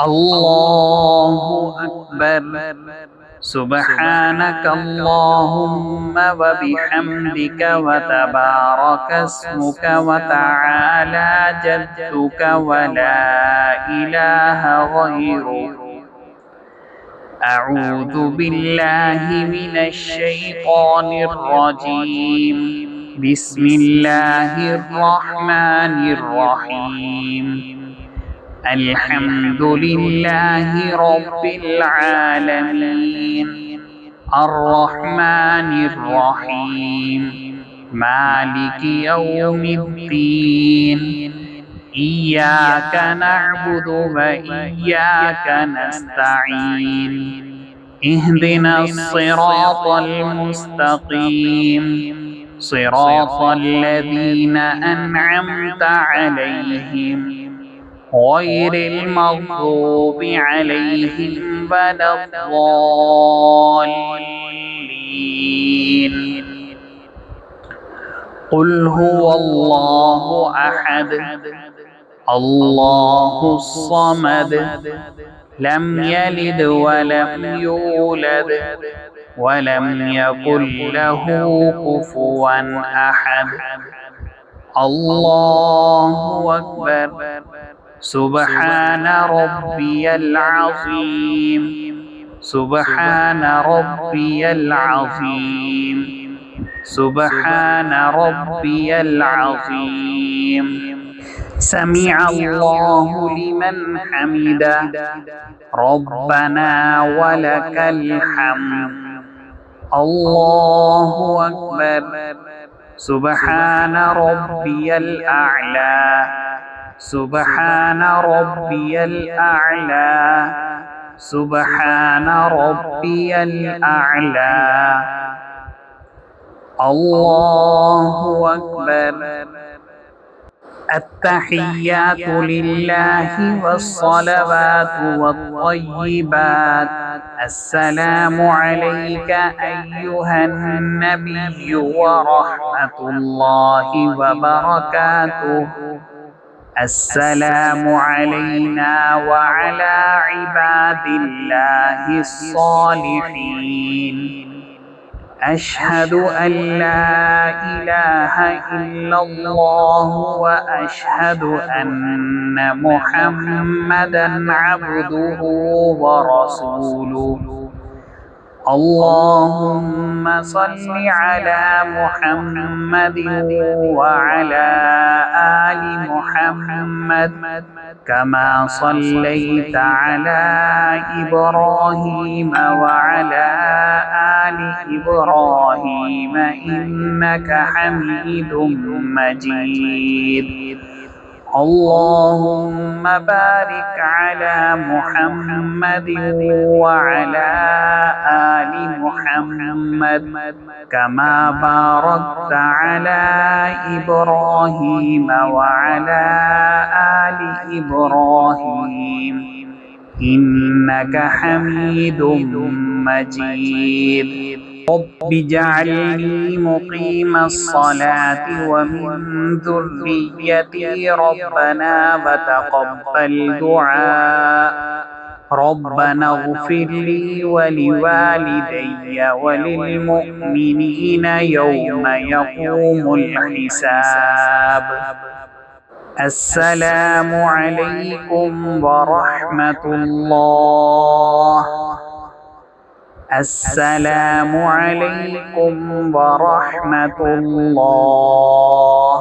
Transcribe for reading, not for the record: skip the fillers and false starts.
الله أكبر. سبحانك اللهم وبحمدك وتبارك اسمك وتعالى جدك ولا إله غيرك. أعوذ بالله من الشيطان الرجيم. بسم الله الرحمن الرحيم. الحمد لله رب العالمين الرحمن الرحيم مالك يوم الدين إياك نعبد وإياك نستعين اهدنا الصراط المستقيم صراط الذين أنعمت عليهم غير المغضوب عليهم ولا الضالين. قل هو الله أحد الله الصمد لم يلد ولم يولد ولم يكن له كفوا أحد. الله أكبر. سبحان ربي العظيم. سبحان ربي العظيم. سبحان ربي العظيم. سمع الله لمن حمده ربنا ولك الحمد. الله أكبر. سبحان ربي الأعلى. سبحان ربي الأعلى. سبحان ربي الأعلى. الله أكبر. التحيات لله والصلوات والطيبات. السلام عليك أيها النبي ورحمة الله وبركاته. السلام علينا وعلى عباد الله الصالحين. أشهد أن لا إله إلا الله وأشهد أن محمدًا عبده ورسوله. اللهم صل على محمد وعلى آل محمد كما صليت على إبراهيم وعلى آل إبراهيم إنك حميد مجيد. اللهم بارك على محمد وعلى آل محمد كما باركت على إبراهيم وعلى آل إبراهيم إنك حميد مجيد. رب اجعلني مقيم الصلاة ومن ذريتي ربنا وتقبل دعاء. ربنا اغفر لي ولوالدي وللمؤمنين يوم يقوم الحساب. السلام عليكم ورحمة الله. السلام عليكم ورحمة الله.